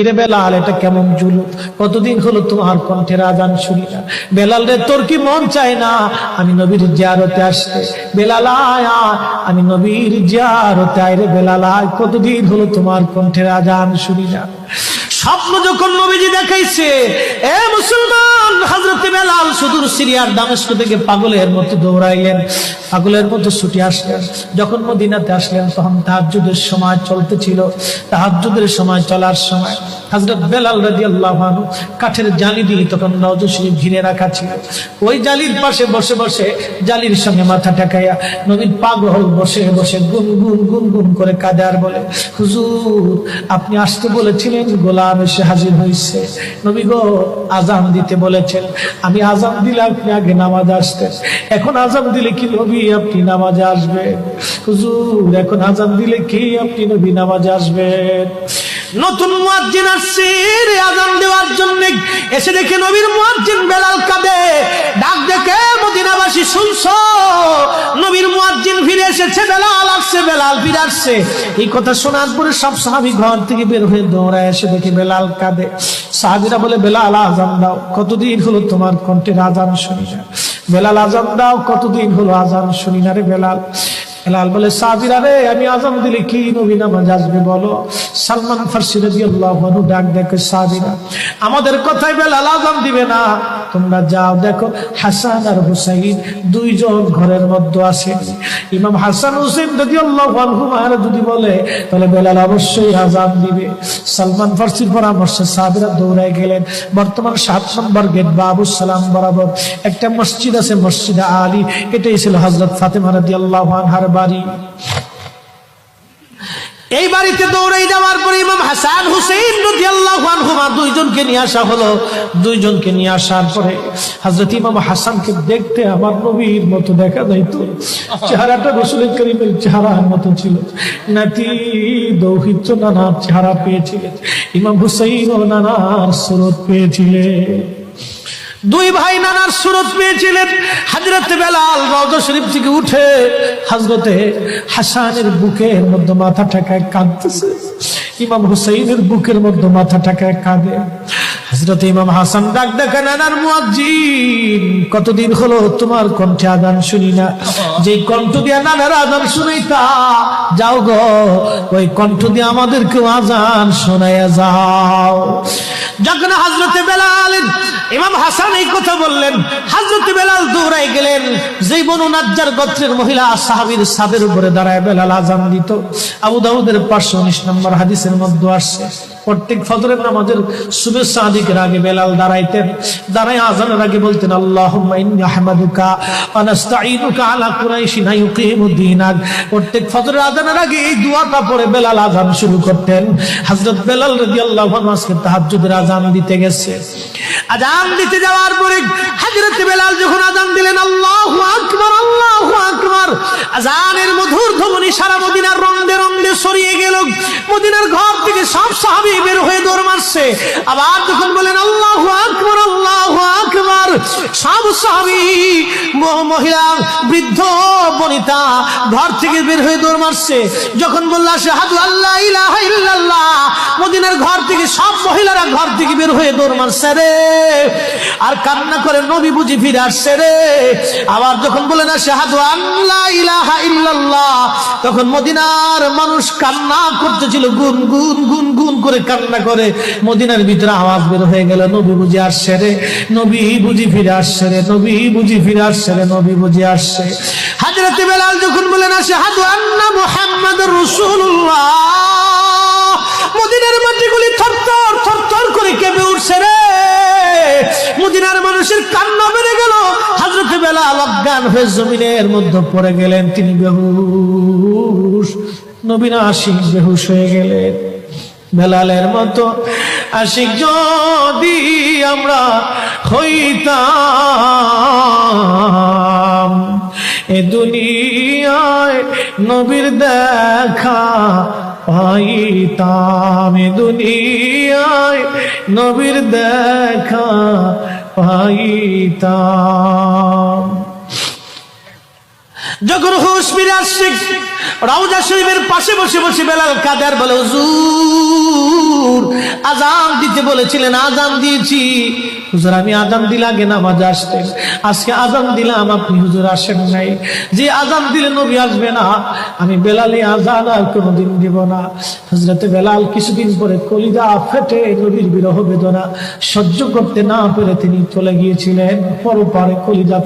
রে বেলাল, এটা কেমন জুলুম, কতদিন হলো তোমার কণ্ঠের আজান শুনি না। বেলাল রে, তোর কি মন চায় না আমি নবীর জিয়ারতে আসতে? বেলাল আয়, আমি নবীর জিয়ারতে আয় রে বেলাল আয়, কতদিন হলো তোমার কণ্ঠের আজান শুনি না। স্বপ্ন যখন নবীজি দেখাইছে, এ মুসলমান, হযরতে বেলাল সুদূর সিরিয়ার দামেস্ক থেকে পাগলের মতো দৌড়াইলেন, পাগলের মতো ছুটে আসলেন। যখন মদিনাতে আসলেন তখন তাহাজ্জুদের সময় চলতেছিল। তাহাজ্জুদের সময় চলার সময় হযরত বেলাল রাদিয়াল্লাহু আনহু কাঠের জালি দিয়ে তখন রওজা শরীফ ঘিরে রাখা ছিল। ওই জালির পাশে বসে বসে জালির সঙ্গে মাথা ঠেকাইয়া নবীর পাগল বসে বসে গুনগুন গুনগুন করে কাঁদে আর বলে, হুজুর আপনি আসতে বলেছিলেন, গোলাম এসে হাজির হয়েছে। নবী গো, আজান দিতে বলেছেন, আমি আজান দিলে আপনি আগে নামাজে আসতেন, এখন আজান দিলে কি নবী আপনি নামাজে আসবেন? হুজুর এখন আজান দিলে কি আপনি নবী নামাজে আসবেন? নতুন মুয়াজ্জিন আসছে আজান দেওয়ার জন্য, এসে দেখে নবীর মুয়াজ্জিন বেলাল কাঁদে। ডাক দেখে মদিনাবাসী, শুনছো নবীর মুয়াজ্জিন ফিরে এসেছে, বেলাল আসছে, বেলাল ফিরে আসছে। এই কথা শোনার পরে সব সাহাবী ঘর থেকে বের হয়ে দৌড়ায় এসে দেখে বেলাল কাঁদে। সাহাবীরা বলে, বেলাল আজান দাও, কতদিন হলো তোমার কণ্ঠের আজান শুনি না। বেলাল আজান দাও, কতদিন হলো আজান শুনি না রে বেলাল। বেলাল বলে, সাহাবীরা রে, আমি আজান দিলে কি নবী নামাজ আসবে বলো? সালমান ফারসি রাদিয়াল্লাহু আনহু ডাক দেখে, সাহাবীরা আমাদের কথাই বেলাল আজান দিবে না, তোমরা যাও দেখো হাসান আর হুসাইন দুইজন ঘরের মধ্যে আছে। ইমাম হাসান হুসাইন রাদিয়াল্লাহু আনহুমা যদি বলে তাহলে বেলাল অবশ্যই আজান দিবে। সালমান ফারসির পরামর্শে সাহাবীরা দৌড়ায় গেলেন। বর্তমান 7 নম্বর গেট বাবুস সালাম বরাবর একটা মসজিদ আছে, মসজিদে আলী। এটাই ছিল হযরত ফাতেমা রাদিয়াল্লাহু আনহার বাড়ি। এই বাড়িতে দৌড়ে যাওয়ার পরে ইমাম হাসান হুসাইন রাদিয়াল্লাহু আনহুমা দুইজনকে নিয়ে আসা হলো। দুইজনকে নিয়ে আসার পরে হযরত ইমাম হাসানকে দেখতে আমার নবীর মতো দেখা যাইতো, চেহারাটা রাসূল করিমের চেহারার মতো ছিল। নাতি দৌহিত্র নানার চেহারা পেয়েছিলেন, ইমাম হুসাইন ও নানার সুরত পেয়েছিলেন। দুই ভাই নানার সুরত পেয়েছিলেন। হযরত বেলাল রওজা শরীফ থেকে উঠে হযরতে হাসানের বুকের মধ্যে মাথা ঠেকায় কাঁদতেছে, ইমাম হুসাইনের বুকের মধ্যে মাথা ঠেকায় কাঁদে। হযরত ইমাম হাসান ডাক দেখে, নানার মুয়াজ্জিন, কতদিন হলো তোমার কণ্ঠে আজান শুনি না। যে কণ্ঠ দিয়ে নানার আজান শুনাইতা, যাও গো ওই কণ্ঠ দিয়ে আমাদেরকে আজান শোনাইয়া যাও। যখন হযরতে বেলাল ইমাম হাসান এই কথা বললেন, হযরতে বেলাল দৌড়ায় গেলেন। যেই বনু নাজ্জার গোত্রের মহিলা সাহাবীর ছাদের উপরে দাঁড়ায় বেলাল আজান দিত। আবু দাউদের 519 নম্বর হাদিসের মধ্যে আসছে, প্রত্যেক ফজরের নামাজের শুভেচ্ছা আদিকের আগে বেলাল দাঁড়াইতেন। দাঁড়ায় আজানের আগে বলতেন, আল্লাহুম্মা ইন্নী আহমাদুকা ওয়া নাস্তাঈনুকা আলা কুরাইশিন ইউকিমুদ্দীনাক। প্রত্যেক ফজরের আজানের আগে এই দোয়াটা পড়ে বেলাল আজান শুরু করতেন। হযরত বেলাল রাদিয়াল্লাহু আনহু আজকে তাহাজ্জুদের আজান দিতে গেছে। আজান দিতে যাওয়ার পরে হযরত বেলাল যখন আজান দিলেন, আল্লাহু আকবার, আল্লাহু আকবার, আজানের মধুর ধ্বনি সারা মদিনার রন্দে রন্দে ছড়িয়ে গেল। মদিনার ঘর থেকে সব সাহাবী বের হয়ে দৌড় মারছে। আবার যখন বলেন আল্লাহু আকবার, আল্লাহু আকবার, সব সাহাবী, মহিলা, বৃদ্ধ, বনিতা ঘর থেকে বের হয়ে দৌড় মারছে। যখন বলল আশহাদু আল্লা ইলাহা ইল্লাল্লাহ, মদিনার ঘর থেকে সব মহিলারা ঘর থেকে বের হয়ে দৌড় মারছে রে, আর কান্না করে, নবী বুঝি ফিরে আসছে রে। আবার যখন বলেন আশহাদু আল্লা ইলাহা ইল্লাল্লাহ, তখন মদিনার মানুষ কান্না করতেছিল, গুন গুন গুন গুন করে কান্না করে। মদিনার ভিতরে আওয়াজ বের হয়ে গেল, নবী বুঝি আসছে রে, নবী বুঝি ফিরে আসছে রে, নবী বুঝি ফিরে আসছে রে, নবী বুঝি আসছে। হযরত বেলাল যখন বলেন আশহাদু আন্না মুহাম্মাদুর রাসূলুল্লাহ, মদিনার মাটিগুলি থরথর থরথর করে কেঁপে উঠছে রে। মদিনার মানুষের কান্না বেড়ে গেল। হযরত বেলাল অজ্ঞান হয়ে জমিনের মধ্যে পড়ে গেলেন, তিনি বেহুশ। নবীর আশিক বেহুশ হয়ে গেলেন। বেলালের মতো আশিক যদি আমরা হইতাম, এ দুনিয়ায় নবীর দেখা পাইতাম, এ দুনিয়ায় নবীর দেখা পাইতাম। যখন হুঁশ ফিরে আসছে রওজা শরীফের পাশে বসে বসে বেলাল কাঁদে আর বলে, হুজুর আজান দিতে বলেছিলেন, আজান দিয়েছি হুজুর, আমি আজান দিলে আগে নামাজ আসতেন, আজকে আজান দিলাম আপনি হুজুর আসেন নাই, যে আজান দিলে নবী আসবে না, আমি বেলালে আজান আর কোনোদিন দিব না। হযরতে বেলাল কিছুদিন পরে কলিজা ফেটে নবীর বিরহ বেদনা সহ্য করতে না পেরে তিনি চলে গিয়েছিলেন পরপারে কলিজা।